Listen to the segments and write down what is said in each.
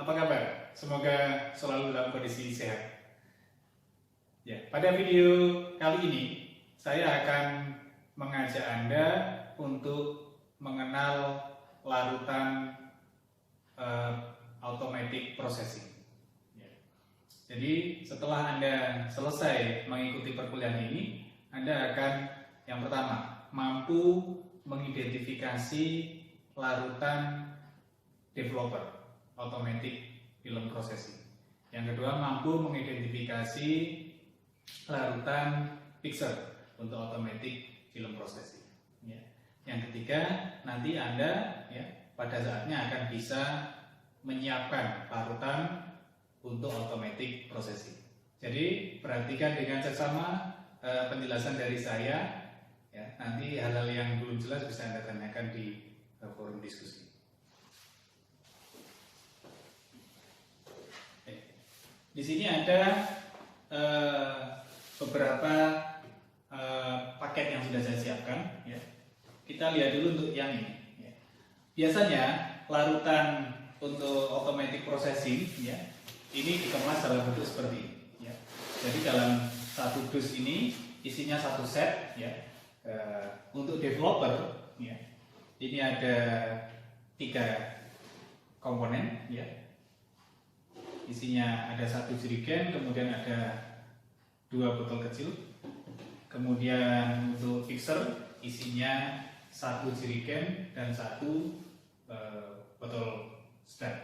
apa kabar? Semoga selalu dalam kondisi sehat. Ya, pada video kali ini saya akan mengajak Anda untuk mengenal larutan automatic processing. Ya. Jadi setelah Anda selesai mengikuti perkuliahan ini, Anda akan yang pertama mampu mengidentifikasi larutan developer automatic film processing. Yang kedua, mampu mengidentifikasi larutan fixer untuk automatic film processing. Ya. Yang ketiga, nanti Anda pada saatnya akan bisa menyiapkan larutan untuk automatic processing. Jadi perhatikan dengan seksama penjelasan dari saya. Ya, nanti hal-hal yang belum jelas bisa Anda tanyakan di forum diskusi. Di sini ada beberapa paket yang sudah saya siapkan. Ya. Kita lihat dulu untuk yang ini. Ya. Biasanya larutan untuk automatic processing, ya, ini dikemas dalam bentuk seperti ini. Ya. Jadi dalam satu dus ini isinya satu set. Ya. Untuk developer, ya, ini ada 3 komponen. Ya. Isinya ada 1 jerigen, kemudian ada 2 botol kecil. Kemudian untuk fixer isinya 1 jerigen dan 1 botol stand.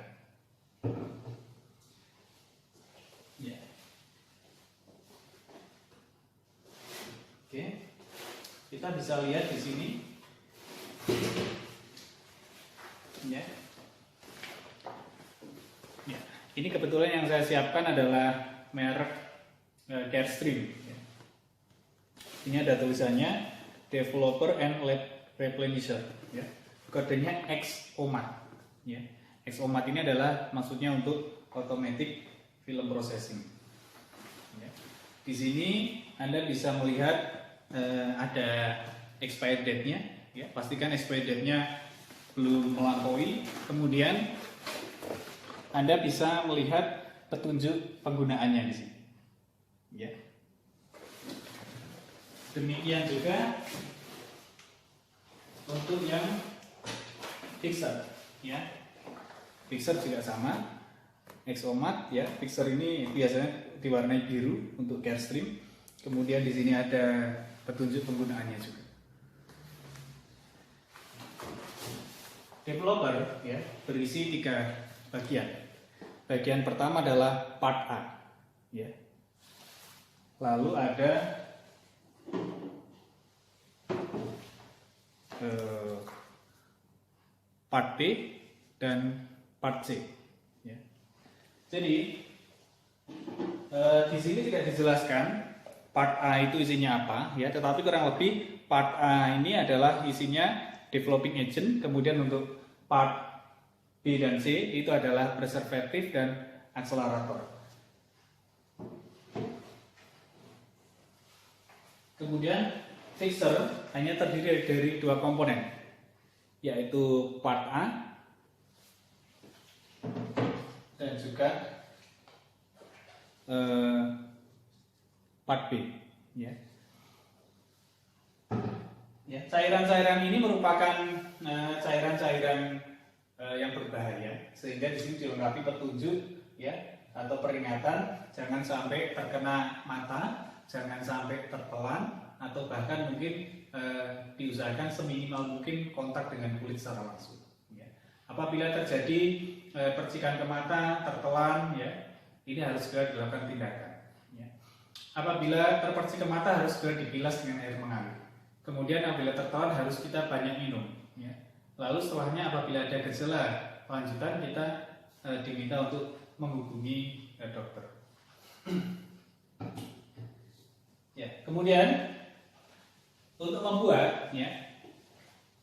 Ya. Oke, kita bisa lihat di sini. Ya. Ini kebetulan yang saya siapkan adalah merek Carestream. Ini ada tulisannya Developer and Replenisher. Ya. Kodenya XOMAT. Ya. XOMAT ini adalah maksudnya untuk automatic film processing. Ya. Di sini Anda bisa melihat ada expired date-nya. Ya. Pastikan expired date-nya belum melampaui. Kemudian Anda bisa melihat petunjuk penggunaannya di sini. Ya. Demikian juga untuk yang fixer. Ya. Fixer juga sama. XOMAT, ya. Fixer ini biasanya diwarnai biru untuk Carestream. Kemudian di sini ada petunjuk penggunaannya juga. Developer, ya, berisi 3 bagian. Bagian pertama adalah part A, ya. Lalu ada part B dan part C, ya. Jadi di sini tidak dijelaskan part A itu isinya apa, ya. Tetapi kurang lebih part A ini adalah isinya developing agent, kemudian untuk part B dan C itu adalah preservatif dan akselerator. Kemudian fixer hanya terdiri dari 2 komponen, yaitu part A dan juga part B. Ya. Ya, cairan-cairan ini merupakan cairan-cairan yang berbahaya, sehingga di sini dilengkapi petunjuk, ya, atau peringatan jangan sampai terkena mata, jangan sampai tertelan, atau bahkan mungkin diusahakan seminimal mungkin kontak dengan kulit secara langsung. Ya. Apabila terjadi percikan ke mata, tertelan, ya, ini harus segera dilakukan tindakan. Ya. Apabila terpercik ke mata harus segera dibilas dengan air mengalir. Kemudian apabila tertelan harus kita banyak minum. Ya. Lalu setelahnya apabila ada gejala lanjutan kita diminta untuk menghubungi dokter. Ya, kemudian untuk membuat, ya,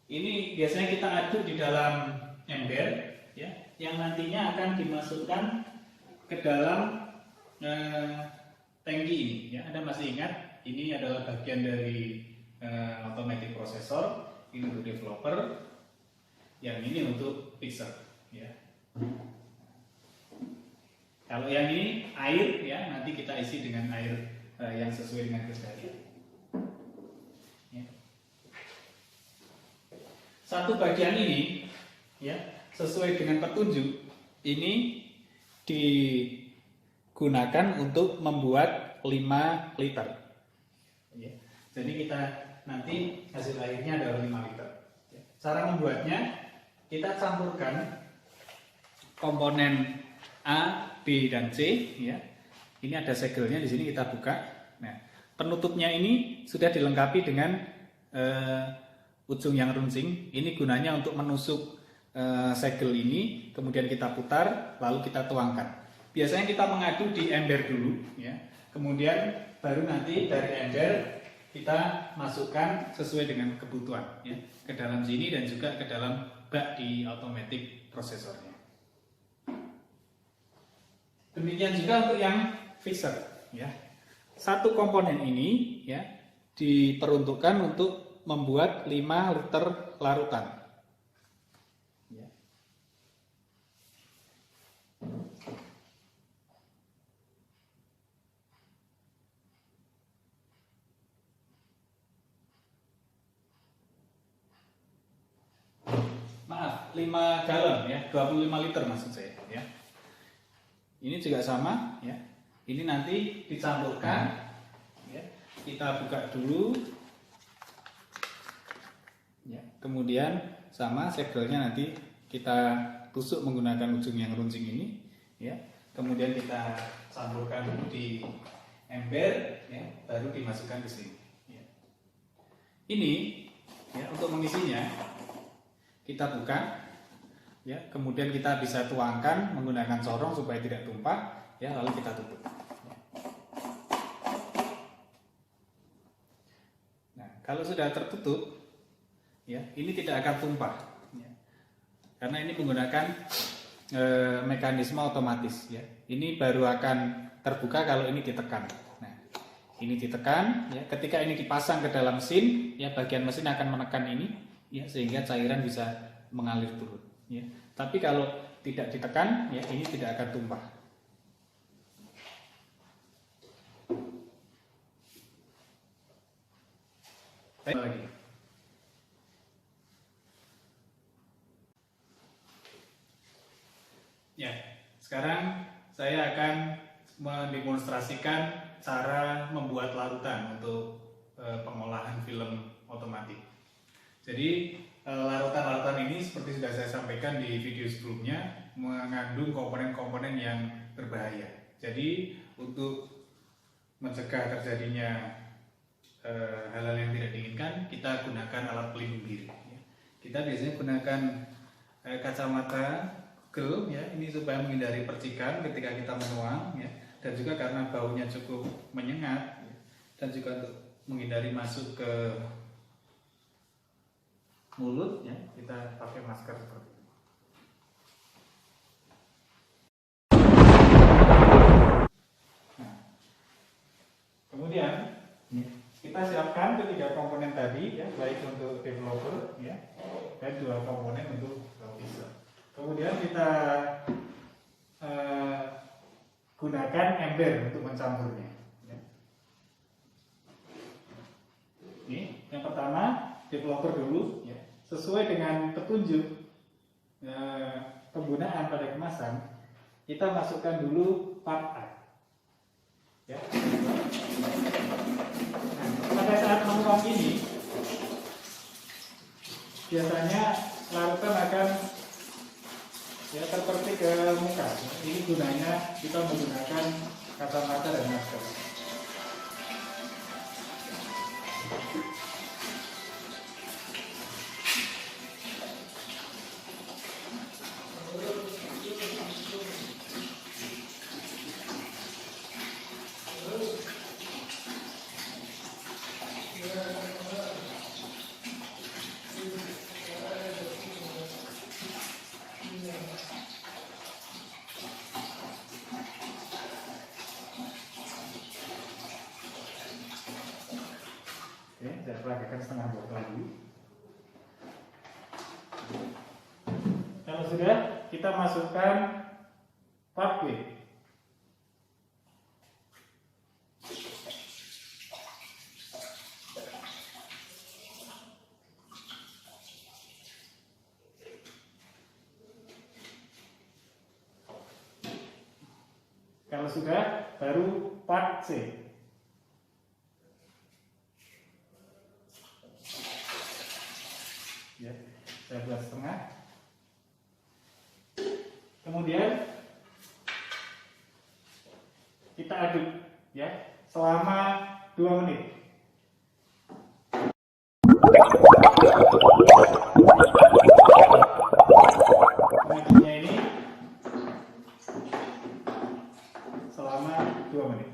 ini biasanya kita aduk di dalam ember, ya, yang nantinya akan dimasukkan ke dalam tangki ini. Ya, Anda masih ingat ini adalah bagian dari automatic processor, ini untuk developer. Yang ini untuk fixer, ya. Kalau yang ini air ya, nanti kita isi dengan air yang sesuai dengan kesulitan. Ya. Satu bagian ini ya, sesuai dengan petunjuk ini digunakan untuk membuat 5 liter. Ya. Jadi kita nanti hasil airnya adalah 5 liter. Ya. Cara membuatnya, kita campurkan komponen A, B, dan C. Ya. Ini ada segelnya di sini, kita buka. Nah, penutupnya ini sudah dilengkapi dengan ujung yang runcing. Ini gunanya untuk menusuk segel ini, kemudian kita putar, lalu kita tuangkan. Biasanya kita mengadu di ember dulu, ya. Kemudian baru nanti dari ember kita masukkan sesuai dengan kebutuhan, ya, ke dalam sini dan juga ke dalam bak di automatic prosesornya. Demikian juga untuk yang fixer, ya. Satu komponen ini ya diperuntukkan untuk membuat 5 liter larutan. Ya. Maaf, 5 galon ya, 25 liter maksud saya ya. Ini juga sama ya. Ini nanti dicampurkan ya. Kita buka dulu. Ya, kemudian sama segelnya nanti kita tusuk menggunakan ujung yang runcing ini ya. Kemudian kita campurkan dulu di ember ya, baru dimasukkan ke sini ya. Ini ya, untuk mengisinya kita buka ya, kemudian kita bisa tuangkan menggunakan corong supaya tidak tumpah ya, lalu kita tutup. Nah, kalau sudah tertutup ya, ini tidak akan tumpah ya. Karena ini menggunakan mekanisme otomatis ya. Ini baru akan terbuka kalau ini ditekan. Nah, ini ditekan ya, ketika ini dipasang ke dalam mesin ya, bagian mesin akan menekan ini ya, sehingga cairan bisa mengalir turun ya. Tapi kalau tidak ditekan ya, ini tidak akan tumpah. Lagi. Ya, sekarang saya akan mendemonstrasikan cara membuat larutan untuk pengolahan film otomatis. Jadi larutan-larutan ini seperti sudah saya sampaikan di video sebelumnya mengandung komponen-komponen yang berbahaya. Jadi untuk mencegah terjadinya hal-hal yang tidak diinginkan, kita gunakan alat pelindung diri. Kita biasanya gunakan kacamata Google ya, ini supaya menghindari percikan ketika kita menuang ya, dan juga karena baunya cukup menyengat ya, dan juga untuk menghindari masuk ke mulut ya, kita pakai masker seperti ini. Nah, kemudian kita siapkan ketiga komponen tadi ya, baik untuk developer ya, dan 2 komponen untuk user. Kemudian kita gunakan ember untuk mencampurnya ya. Ini yang pertama, developer dulu ya. Sesuai dengan petunjuk penggunaan pada kemasan, kita masukkan dulu part A ya. Nah, pada saat menuang ini biasanya larutan akan ya terpertik ke muka. Ini gunanya kita menggunakan kacamata dan masker. Saya peragakan setengah botol lagi. Kalau sudah, kita masukkan part B Kalau sudah, baru part C. Ya, saya buat setengah. Kemudian kita aduk ya selama 2 menit. Mengaduknya ini selama 2 menit.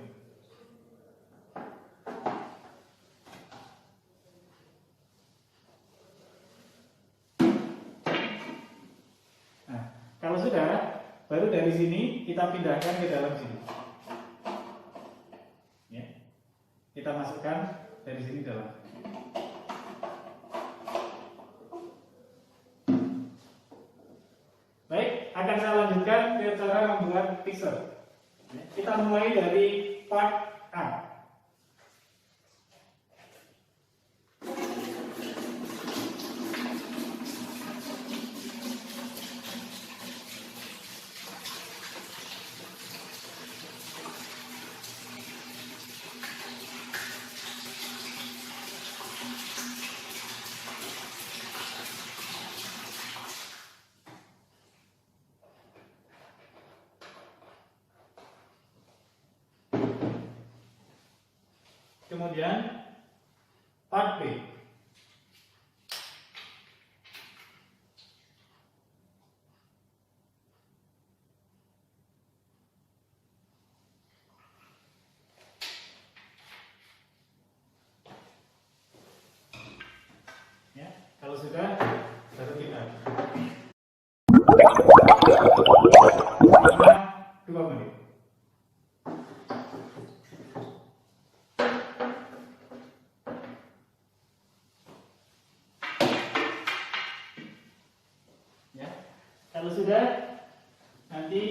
Nah, kalau sudah, baru dari sini kita pindahkan ke dalam sini. Ya, kita masukkan dari sini dalam. Baik, akan saya lanjutkan ke cara membuat mixer. Kita mulai dari part A. Kemudian part B. Ya, kalau sudah baru kita 2 menit. Kalau sudah, nanti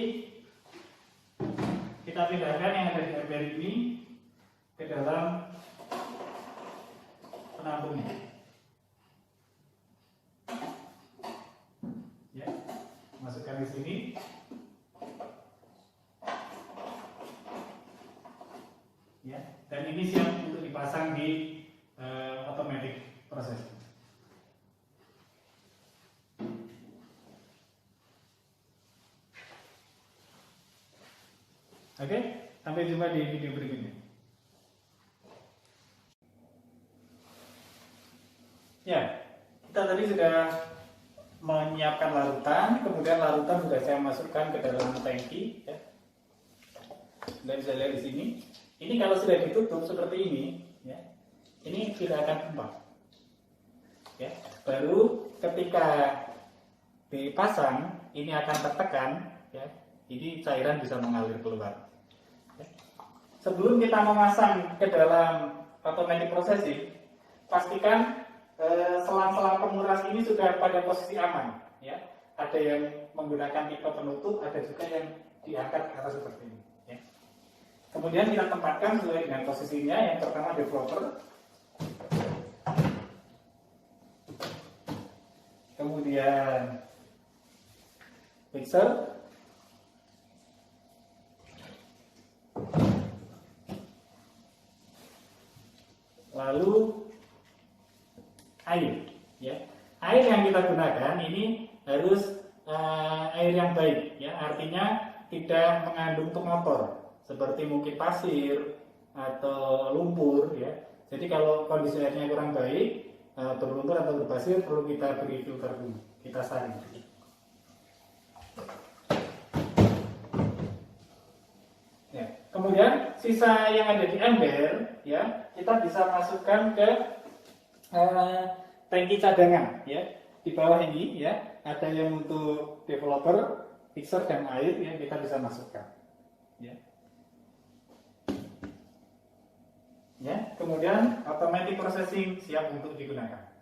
kita pindahkan yang ada di ember ini ke dalam penampungnya. Ya, masukkan di sini. Ya, dan ini siap untuk dipasang di automatic process. Oke, sampai jumpa di video berikutnya. Ya, kita tadi sudah menyiapkan larutan, kemudian larutan sudah saya masukkan ke dalam tangki. Ya. Anda bisa lihat di sini. Ini kalau sudah ditutup seperti ini, ya, ini tidak akan tumpah. Ya, baru ketika dipasang, ini akan tertekan, ya, ini cairan bisa mengalir keluar. Sebelum kita memasang ke dalam automatic processing, pastikan selang-selang penguras ini sudah pada posisi aman. Ya. Ada yang menggunakan tipe penutup, ada juga yang diangkat ke atas seperti ini. Ya. Kemudian kita tempatkan sesuai dengan posisinya. Yang pertama developer, kemudian mixer, lalu air, ya. Air yang kita gunakan ini harus air yang baik, ya. Artinya tidak mengandung pemotor seperti mungkin pasir atau lumpur, ya. Jadi kalau kondisi airnya kurang baik, berlumpur atau berpasir, perlu kita beri filter dulu, kita saring. Ya. Kemudian sisa yang ada di ember, ya, kita bisa masukkan ke tangki cadangan, ya. Di bawah ini, ya, ada yang untuk developer, mixer dan air, ya, kita bisa masukkan. Ya. Ya, kemudian automatic processing siap untuk digunakan.